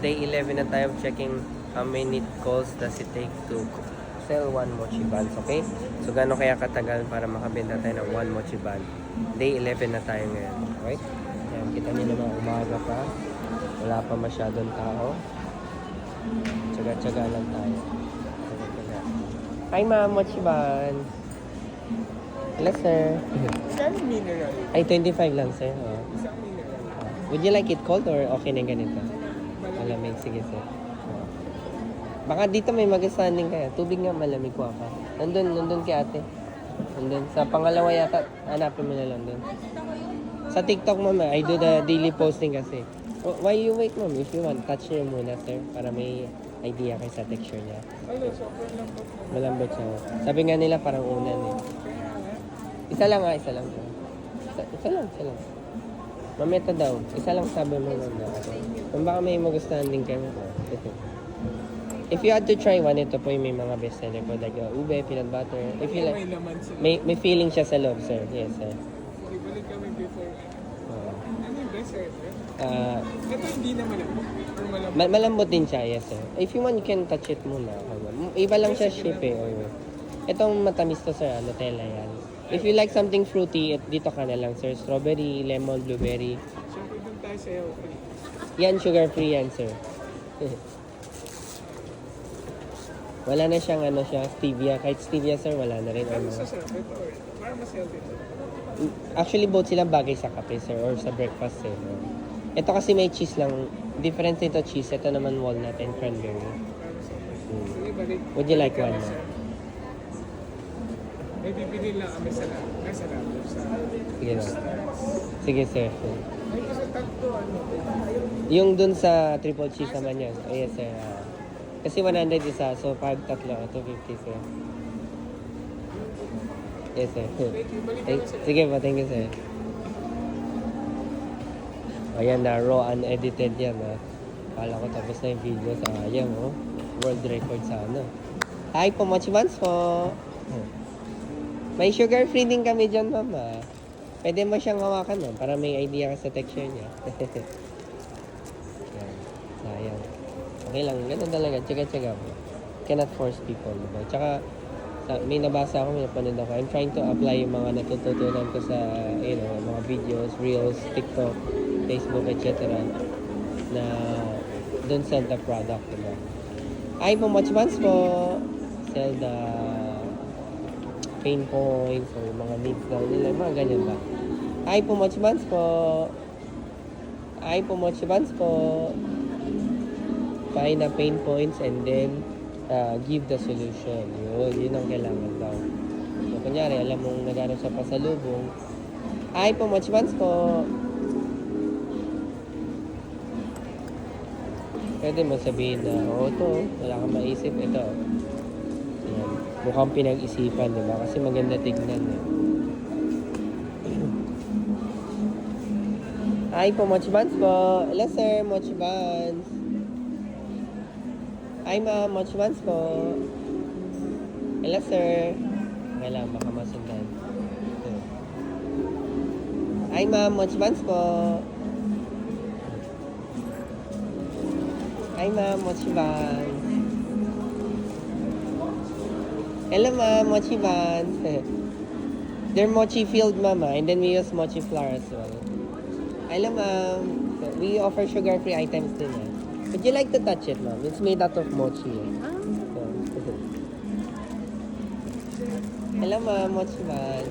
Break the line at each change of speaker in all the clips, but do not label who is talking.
Day 11 na tayo checking how many calls does it take to sell one mochi buns, okay? So, gaano kaya katagal para makabenta tayo ng one mochi bun? Day 11 na tayo ngayon, okay? Ayan, kita niyo naman umaga pa. Wala pa masyadong tao. Tsaga-tsaga lang tayo. Tsaga-tsaga. Hi, ma'am, mochi bun. Hello, sir.
Isang mineral.
Ay, 25 lang, sir. Oh.
Isang mineral.
Would you like it cold or okay na ganito? Malamig, sige sir. Baka dito may mag-standing kaya. Tubig nga malamig ko pa. Nandun kay ate. Nandun. Sa pangalawa yata, hanapin mo na lang dun. Sa TikTok mama, I do the daily posting kasi. Why you wait ma'am? If you want, touch nyo muna sir. Para may idea kayo sa texture niya.
Ano, sobrang lambot mo.
Malambot siya. Sabi nga nila parang unan eh. Isa lang nga, isa lang. Isa lang. Mameta daw. Isa lang sabi mo lang daw. Kung baka may magustuhan din kayo. If you had to try one, ito po yung may mga best seller ko. Like ube, peanut butter. If you
May
like,
laman sila.
may feeling siya sa loob, sir. Yes, sir.
Sige, balik kami before.
Oo.
Ano yung best seller? Ito hindi na malambot. Or malambot.
Malambot din siya, yes, sir. If you want, you can touch it muna. Iba lang siya shape eh. Oo. Itong matamis to, sir. Nutella yan. If you like something fruity, dito ka na lang, sir. Strawberry, lemon, blueberry.
Siyempre doon tayo sa healthy.
Yan, sugar-free yan, sir. Wala na siyang stevia. Kahit stevia, sir, wala na rin.
Ano sa sarap ito? Or para mas healthy ito?
Actually, both silang bagay sa kape, sir, or sa breakfast, eh. Ito kasi may cheese lang. Difference nito cheese. Ito naman walnut and cranberry.
Para mas healthy. Sige, balik.
Would you like
Balik
one,
kami,
ma'am?
sir. May bibili lang kami sa lab. Sa lab.
Sige na. Sige, sir.
Ay, kasi tatlo, ano?
Yung dun sa triple cheese naman yan. Oh, yes, sir. Kasi 100 isa. So, pag tatlo, 250, sir. Yes, sir.
Thank you. Balik kami, sir.
Sige po, thank you, sir. Ayan na, raw unedited yan. Kala ko tapos na yung video sa ayang, oh. World record sa ano. Hi po, Mochi Buns po. May sugar free din kami dyan, mama. Pwede mo siyang hawakan, ma'am, para may idea ka sa texture niya. Yan. Sayang. Okay lang, ganun talaga. Tsaga-tsaga po. Cannot force people, diba? Tsaka, may nabasa ako, may napanood ako. I'm trying to apply yung mga natututunan ko sa, mga videos, reels, TikTok, Facebook, etc. na dun sell the product, diba? Ay po, Mochi Buns po. Sell the pain points or mga needs daw nila, mga ganyan ba. Ay po, Mochi Buns po. Ay po, Mochi Buns po. Find the pain points and then give the solution. Yun ang kailangan daw. So, kunyari, alam mong naghanap sa pasalubong. Ay po, Mochi Buns po. Pwede mo sabihin na, to, wala kang maisip, ito. Ayan. Mukhang pinag-isipan, diba? Kasi maganda tignan, eh. Hi po, Mochi Buns po. Hello, sir, Mochi Buns. Hi, ma'am, Mochi Buns po. Hello, sir. Okay lang, baka masundan. Hi, ma'am, Mochi Buns po. Hi, ma'am, Mochi Buns. Hello, ma'am, Mochi Buns. They're mochi filled, mama, and then we use mochi flour as well. Hello, ma'am. We offer sugar-free items din, eh. Would you like to touch it, ma'am? It's made out of mochi, eh. So, hello, ma'am, Mochi Buns.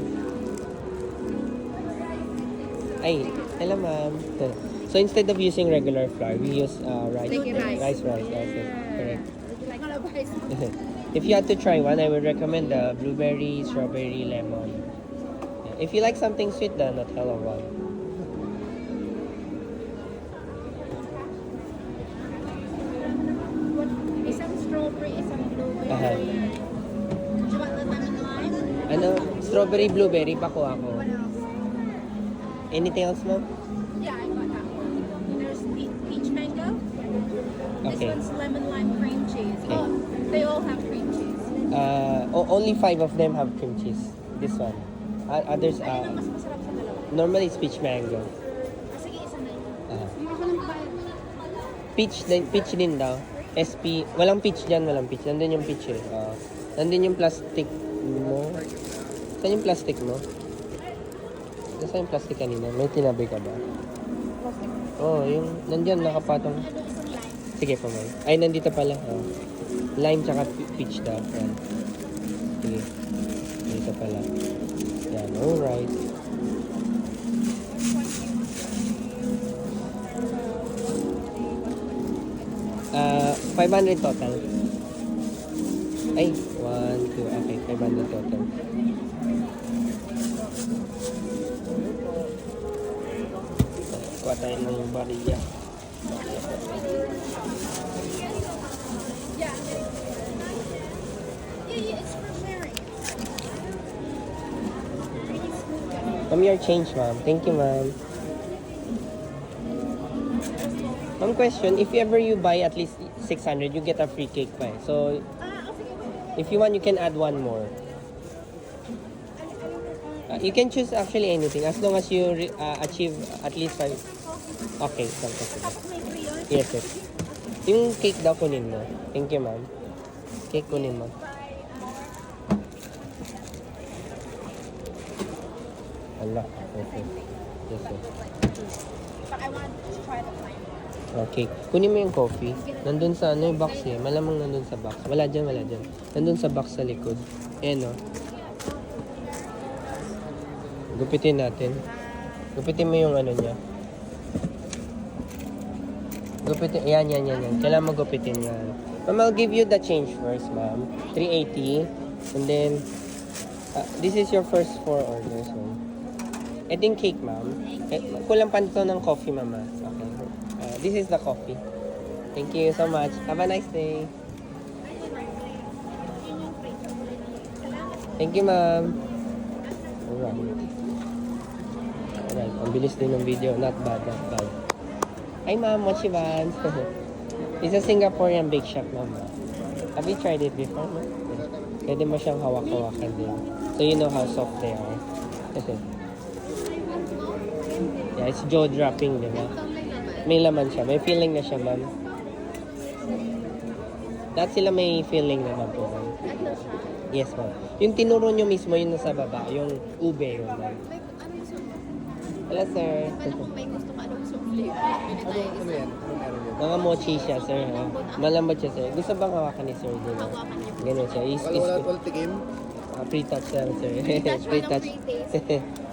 Ay, hello, ma'am. So instead of using regular flour, we use rice. Rice. Yes, correct. If you had to try one, I would recommend the blueberry, strawberry, lemon. Yeah. If you like something sweet, the Nutella one.
Isang strawberry, isang blueberry.
Aha.
Do you want the lemon lime?
Ano? Strawberry, blueberry, pako ako.
What else?
Anything else, ma'am?
Yeah, I got that one. There's peach mango.
Okay.
This one's lemon lime cream cheese.
Okay.
Oh, they all have cream cheese.
Only 5 of them have cream cheese. This one. Others,
Ayun ang mas masarap sa dalawa.
normally it's peach mango.
Sige, isa na yun.
Ah.
Yung ako ng bayad.
Peach din daw. SP. Walang peach dyan, walang peach. Nandun yung peach eh. Nandun yung plastic mo. Saan yung plastic mo? Saan yung plastic kanina? May tinabi ka ba? Oo, yung nandyan nakapatong. Sige pa man. Ay, nandito pala. Lime tsaka peach daw. Yan. Sige. Nandito pala. Yan, alright. Ah, 500 total. Ay, 1, 2, okay, 500 total. Kuha tayo ng barilla.
It's for sharing.
Ma'am, your change, ma'am. Thank you, ma'am. Ma'am, question, if ever you buy at least 600, you get a free cake pa eh. So, if you want, you can add one more. You can choose actually anything as long as you achieve at least 5. Okay, sige.
Tapos may free yun.
Yes, yes. Yung cake daw kunin mo. Thank you, ma'am. Cake kunin mo. Ala, okay. Yes, yes.
But I want to try the lime.
Okay. Kunin mo yung coffee. Nandun sa ano yung box eh. Malamang nandun sa box. Wala dyan, wala dyan. Nandun sa box sa likod. Ayan o. Gupitin natin. Gupitin mo yung ano niya. Gupitin. Yan. Kailangan mo gupitin yan. Ma'am, I'll give you the change first, ma'am. 380. And then, this is your first 4 orders, ma'am. Ito yung cake, ma'am. Kulang pa nito ng coffee, mama. Okay. This is the coffee. Thank you so much. Have a nice day. Thank you, ma'am. Alright. Ang bilis din ng video. Not bad, not bad. Hi, ma'am. What you want? It's a Singaporean bake shop, ma'am. Have you tried it before, ma'am? Pwede mo siyang hawak-hawakan din. So you know how soft they are. Yeah, it's jaw-dropping, di ba? May laman siya. May feeling na siya, ma'am. Lahat sila may feeling naman po, ma'am. Yes, ma'am. Yung tinuro nyo mismo, yung nasa baba, yung ube, yun, ma'am. Hello, sir.
May gusto ka anong souffle.
Ano yan? Ano meron yan?
Mga mochi siya, sir. Ha? Malambot siya, sir. Gusto bang hawakan ni sir din?
Hawakan niyo.
Ganun siya.
Wala tikim?
Free touch lang, sir.
Free touch, walang free taste.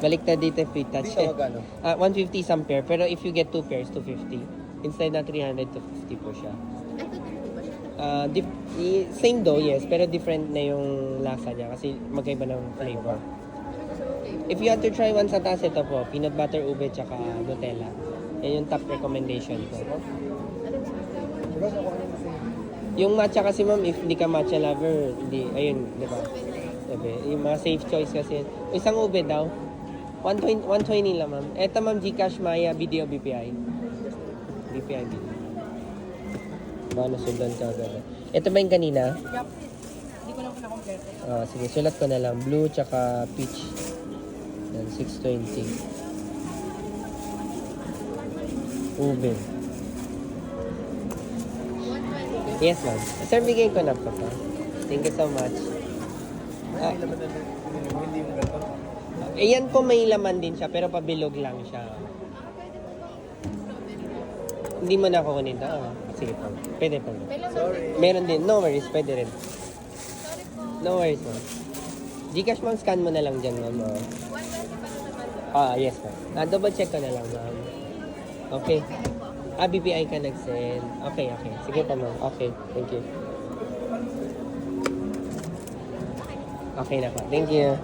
Baliktad dito, free touch.
Dito magkano?
150 some pair. Pero if you get 2 pairs, 250. Instead na 300 to 50 po siya.
Ito din po ba siya?
Same though, yes. Pero different na yung lasa niya kasi magkaiba ng flavor. If you had to try one sa taas, ito po. Peanut butter, ube, tsaka Nutella. Yan yung top recommendation ko.
Diba sa kuha kasi?
Yung matcha kasi ma'am, if hindi ka matcha lover, hindi, ayun, di ba? Sabi, yung mga safe choice kasi. Isang ube daw. 120 lang ma'am. Eto ma'am, Gcash, Maya, Video, BPI. BPI, BPI. Baka nasundan ka agad. Ito ba yung kanina?
Hindi ko lang po na-complete.
Sige, sulat ko na lang. Blue, tsaka peach. Yan, 620. Ube.
120.
Yes, ma'am. Sir, bigay ko na po to. Thank you so much.
May laman na hindi yung ganito.
Yan po may laman din siya, pero pabilog lang siya. Hindi mo na kukunin to. Sige po. Pwede po.
Sorry.
Meron din. No worries. Pwede rin. No worries, ma'am. Gcash, ma'am. Scan mo na lang dyan, ma'am.
120 pa naman.
Yes, ma'am. Double check ko na lang, ma'am. Okay. BPI ka nag-send. Okay. Sige pa, ma'am. Okay. Thank you. Okay na po. Thank you.